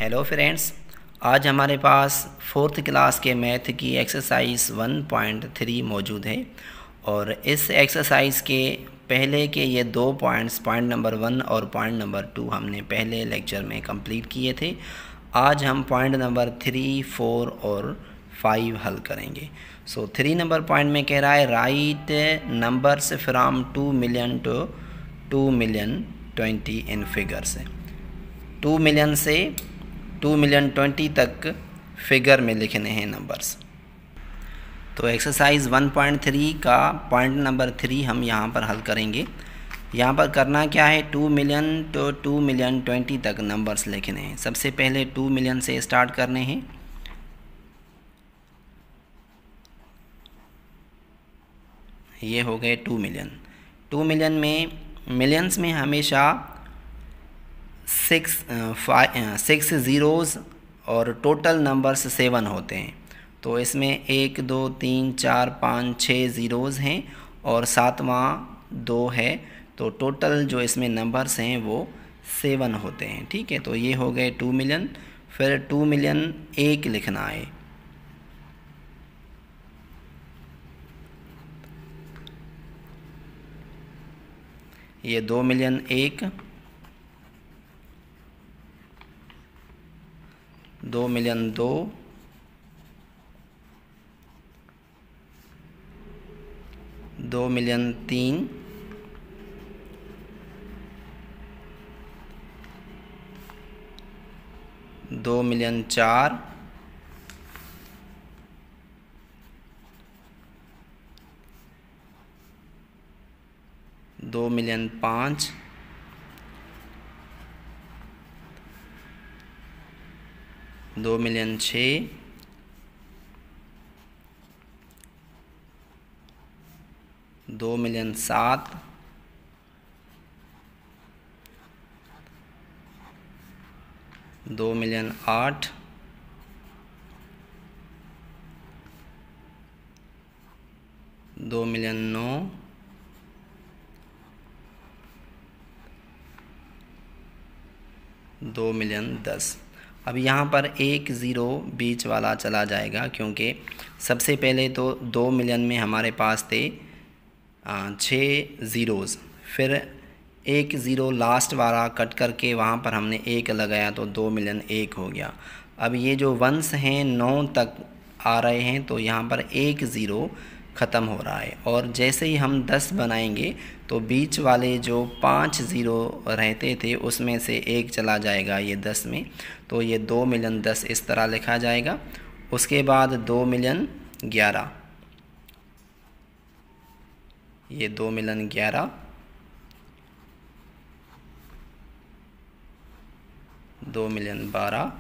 Hello friends, आज हमारे पास fourth class के मैथ की एक्सरसाइज 1.3 मौजूद है और इस एक्सरसाइज के पहले के ये दो पॉइंट्स, पॉइंट नंबर 1 और पॉइंट नंबर 2 हमने पहले लेक्चर में कंप्लीट किए थे। आज हम पॉइंट नंबर 3, 4 और 5 हल करेंगे। 3 नंबर पॉइंट में कह रहा है right numbers from 2 million to 2,020,000 in figures. 2 million से 2,020,000 तक फिगर में लिखने हैं नंबर्स। तो एक्सरसाइज 1.3 का पॉइंट नंबर 3 हम यहाँ पर हल करेंगे। यहाँ पर करना क्या है, 2 मिलियन तो 2,020,000 तक नंबर्स लिखने हैं। सबसे पहले 2 मिलियन से स्टार्ट करने हैं। ये हो गए 2 मिलियन। 2 मिलियन में मिलियंस में हमेशा 6 ज़ीरोज़ और टोटल नंबर्स 7 होते हैं। तो इसमें 1, 2, 3, 4, 5, 6 ज़ीरोज़ हैं और 7वां 2 है। तो टोटल जो इसमें नंबर्स हैं वो 7 होते हैं। ठीक है, तो ये हो गए 2 मिलियन। फिर 2 मिलियन 1 लिखना है। ये 2 million 1, 2 million 2, 2 million 3, 2 million 4, 2 million 5, 2 million 6, 2 million 7, 2 million 8, 2 million 9, 2 million 10। अब यहाँ पर 1 ज़ीरो बीच वाला चला जाएगा, क्योंकि सबसे पहले तो 2 मिलियन में हमारे पास थे 6 ज़ीरोज़। फिर 1 ज़ीरो लास्ट वाला कट करके वहाँ पर हमने 1 लगाया तो 2 मिलियन 1 हो गया। अब ये जो वंस हैं 9 तक आ रहे हैं, तो यहाँ पर 1 ज़ीरो ख़त्म हो रहा है। और जैसे ही हम 10 बनाएंगे तो बीच वाले जो 5 ज़ीरो रहते थे उसमें से 1 चला जाएगा ये 10 में। तो ये 2 मिलियन 10 इस तरह लिखा जाएगा। उसके बाद 2 मिलियन 11, ये 2 million 11, 2 million 12,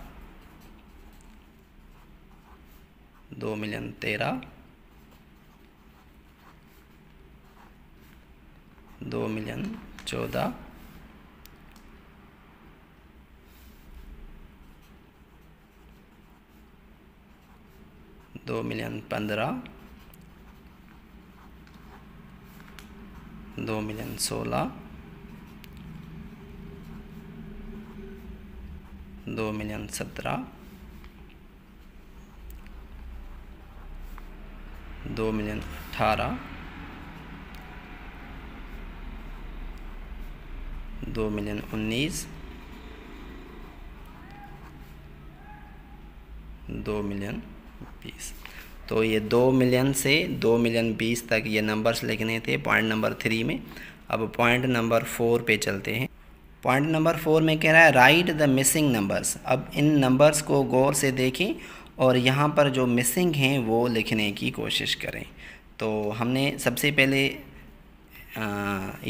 2 million 13, 2 million 14, 2 million 15, 2 million 16, 2 million 17, 2 million 18, 2 million 19, 2 million 20। तो ये 2 मिलियन से 2 मिलियन 20 तक ये नंबर्स लिखने थे पॉइंट नंबर 3 में। अब पॉइंट नंबर 4 पे चलते हैं। पॉइंट नंबर 4 में कह रहा है राइट द मिसिंग नंबर्स। अब इन नंबर्स को गौर से देखें और यहाँ पर जो मिसिंग हैं वो लिखने की कोशिश करें। तो हमने सबसे पहले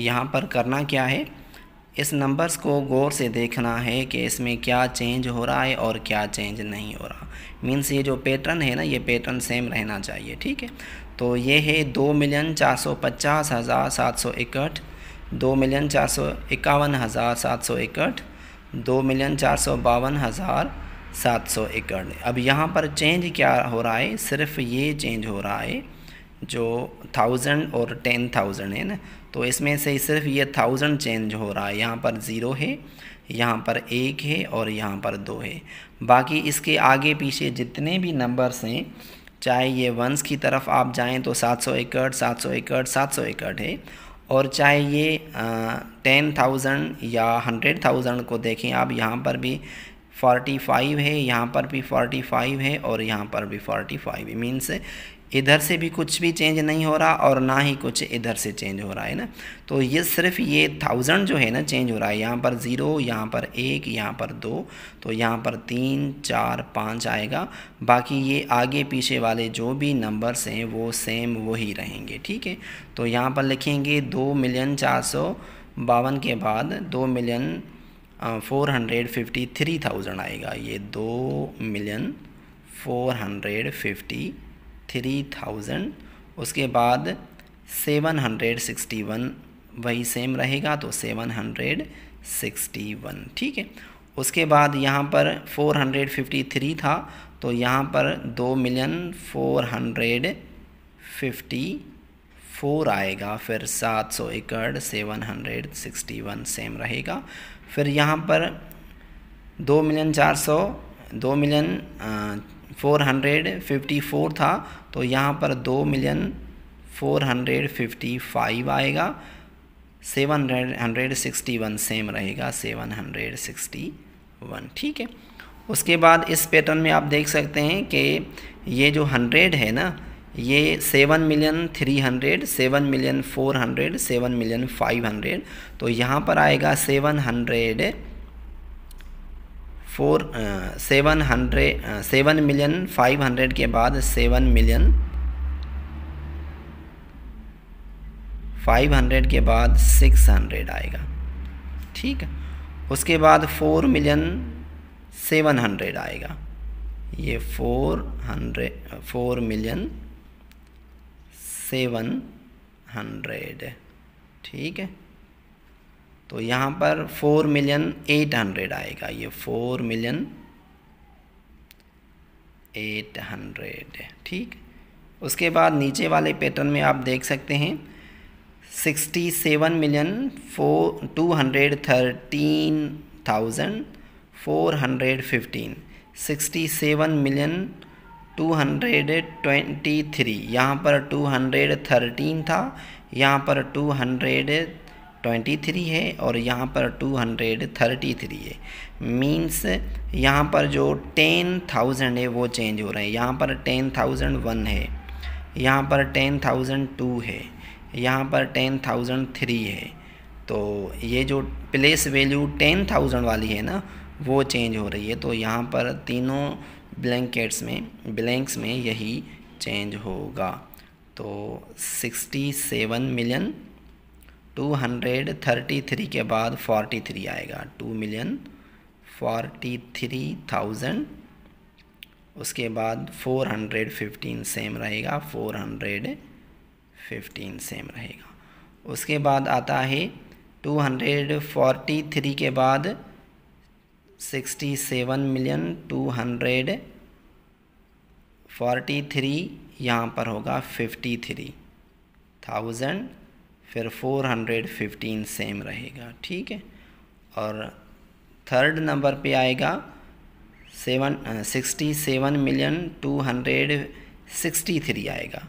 यहाँ पर करना क्या है, इस नंबर्स को गौर से देखना है कि इसमें क्या चेंज हो रहा है और क्या चेंज नहीं हो रहा। मीन्स ये जो पैटर्न है ना, ये पैटर्न सेम रहना चाहिए। ठीक है, तो ये है 2,450,761, 2,451,761, 2,452,761। अब यहाँ पर चेंज क्या हो रहा है, सिर्फ ये चेंज हो रहा है जो 1000 और 10,000 है ना, तो इसमें से सिर्फ ये 1000 चेंज हो रहा है। यहाँ पर 0 है, यहाँ पर 1 है और यहाँ पर 2 है। बाकी इसके आगे पीछे जितने भी नंबर्स हैं, चाहे ये वंस की तरफ आप जाएं तो 761, 761, 761 है, और चाहे ये 10,000 या 100,000 को देखें आप, यहाँ पर भी 45 है, यहाँ पर भी 45 है और यहाँ पर भी 45 है। मीन्स इधर से भी कुछ भी चेंज नहीं हो रहा और ना ही कुछ इधर से चेंज हो रहा है ना। तो ये सिर्फ ये 1000 जो है ना चेंज हो रहा है। यहाँ पर 0, यहाँ पर 1, यहाँ पर 2, तो यहाँ पर 3, 4, 5 आएगा। बाकी ये आगे पीछे वाले जो भी नंबर्स हैं वो सेम वही रहेंगे, ठीक है। तो यहाँ पर लिखेंगे 2,452,000 के बाद 2,453,000 आएगा। ये 2,453,000। उसके बाद 761 वही सेम रहेगा, तो 761, ठीक है। उसके बाद यहाँ पर 453 था, तो यहाँ पर 2,454 आएगा। फिर 761, 761 सेम रहेगा। फिर यहाँ पर 2,454 था, तो यहाँ पर 2,455 आएगा। 761 सेम रहेगा, 761, ठीक है। उसके बाद इस पैटर्न में आप देख सकते हैं कि ये जो 100 है ना, ये 7,300,000, 7,400,000, 7,500,000, तो यहाँ पर आएगा 7,500,000 के बाद 7,500,000 के बाद 600 आएगा, ठीक है। उसके बाद 4,700,000 आएगा। ये 4,700,000, ठीक है। तो यहाँ पर 4,800,000 आएगा। ये 4,800,000, ठीक। उसके बाद नीचे वाले पैटर्न में आप देख सकते हैं 67,213,415, 67,223, यहाँ पर 213 था, यहाँ पर 223 है और यहाँ पर 233 है। मीन्स यहाँ पर जो 10,000 है वो चेंज हो रहे हैं। यहाँ पर 10,001 है, यहाँ पर 10,002 है, यहाँ पर 10,003 है। तो ये जो प्लेस वैल्यू 10,000 वाली है ना वो चेंज हो रही है। तो यहाँ पर तीनों ब्लैंक्स में यही चेंज होगा। तो 67,233 के बाद 43 आएगा, 2,43,000। उसके बाद 415 सेम रहेगा, 415 सेम रहेगा। उसके बाद आता है 243 के बाद 67,243, यहाँ पर होगा 53,000, फिर 415 सेम रहेगा, ठीक है। और थर्ड नंबर पे आएगा 67,263 आएगा।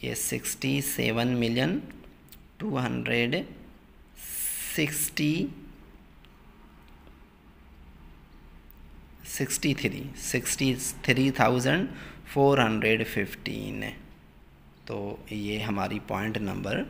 ये 63,415। तो ये हमारी पॉइंट नंबर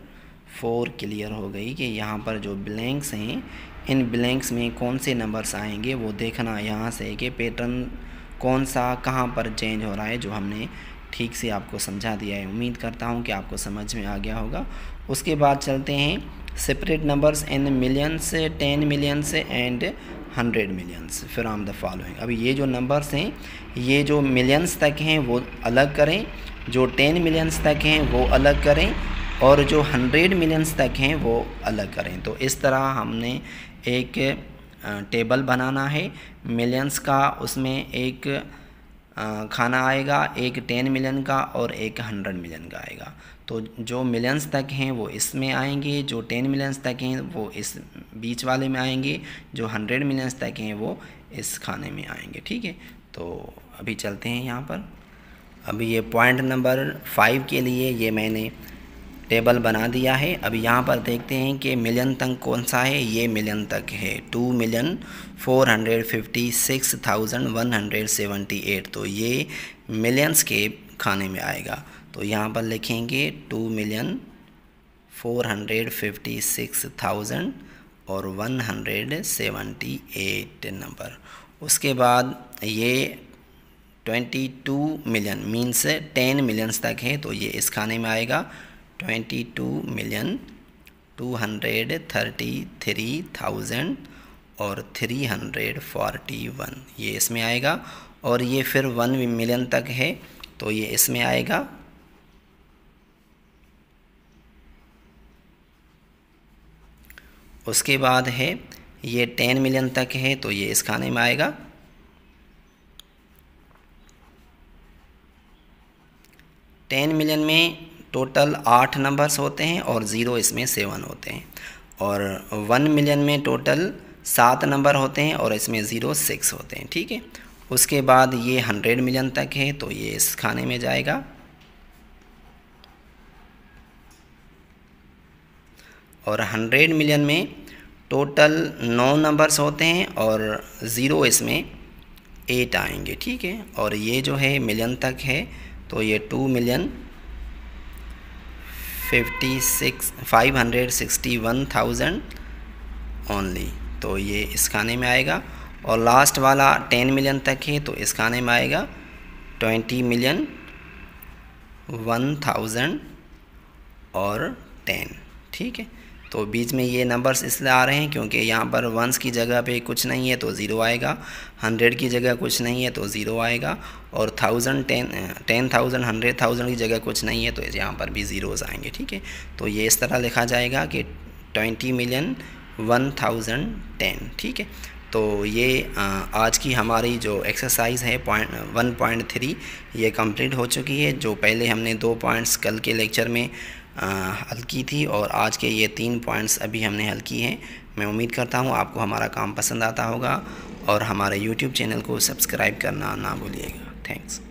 4 क्लियर हो गई कि यहाँ पर जो ब्लैंक्स हैं इन ब्लैंक्स में कौन से नंबर्स आएंगे वो देखना यहाँ से कि पैटर्न कौन सा कहाँ पर चेंज हो रहा है, जो हमने ठीक से आपको समझा दिया है। उम्मीद करता हूँ कि आपको समझ में आ गया होगा। उसके बाद चलते हैं separate numbers in millions, 10 millions and 100 millions from the following. अभी ये जो नंबर्स हैं ये जो मिलियंस तक हैं वो अलग करें, जो 10 मिलियंस तक हैं वो अलग करें, और जो 100 मिलियंस तक हैं वो अलग करें। तो इस तरह हमने एक टेबल बनाना है मिलियंस का, उसमें एक खाना आएगा, एक 10 मिलियन का और एक 100 मिलियन का आएगा। तो जो मिलियंस तक हैं वो इसमें आएंगे, जो 10 मिलियंस तक हैं वो इस बीच वाले में आएंगे, जो 100 मिलियंस तक हैं वो इस खाने में आएंगे। ठीक है, तो अभी चलते हैं यहाँ पर। अभी ये पॉइंट नंबर 5 के लिए ये मैंने टेबल बना दिया है। अभी यहाँ पर देखते हैं कि मिलियन तक कौन सा है। ये मिलियन तक है 2,456,178। तो ये मिलियंस के खाने में आएगा। तो यहाँ पर लिखेंगे 2,456,000 और 178 नंबर। उसके बाद ये 22 मिलियन मीन्स 10 मिलियंस तक है, तो ये इस खाने में आएगा 22,233,000 और 341, ये इसमें आएगा। और ये फिर 1 मिलियन तक है, तो ये इसमें आएगा। उसके बाद है ये 10 मिलियन तक है, तो ये इस खाने में आएगा। 10 मिलियन में टोटल 8 नंबर्स होते हैं और 0 इसमें 7 होते हैं। और 1 मिलियन में टोटल 7 नंबर होते हैं और इसमें 0 6 होते हैं। ठीक है, उसके बाद ये 100 मिलियन तक है, तो ये इस खाने में जाएगा। और 100 मिलियन में टोटल 9 नंबर्स होते हैं और 0 इसमें 8 आएंगे। ठीक है, और ये जो है मिलियन तक है, तो ये 2,561,000 ओनली, तो ये इस खाने में आएगा। और लास्ट वाला 10 मिलियन तक है, तो इस खाने में आएगा 20,001,000 और 10। ठीक है, तो बीच में ये नंबर्स इसलिए आ रहे हैं क्योंकि यहाँ पर वंस की जगह पे कुछ नहीं है तो 0 आएगा, 100 की जगह कुछ नहीं है तो 0 आएगा, और 10,000 10,000 100,000 की जगह कुछ नहीं है तो यहाँ पर भी ज़ीरोज़ आएंगे। ठीक है, तो ये इस तरह लिखा जाएगा कि 20,001,010। ठीक है, तो ये आज की हमारी जो एक्सरसाइज है 1.3 ये कंप्लीट हो चुकी है। जो पहले हमने 2 पॉइंट्स कल के लेक्चर में हल की थी और आज के ये 3 पॉइंट्स अभी हमने हल की हैं। मैं उम्मीद करता हूँ आपको हमारा काम पसंद आता होगा और हमारे YouTube चैनल को सब्सक्राइब करना ना भूलिएगा। थैंक्स।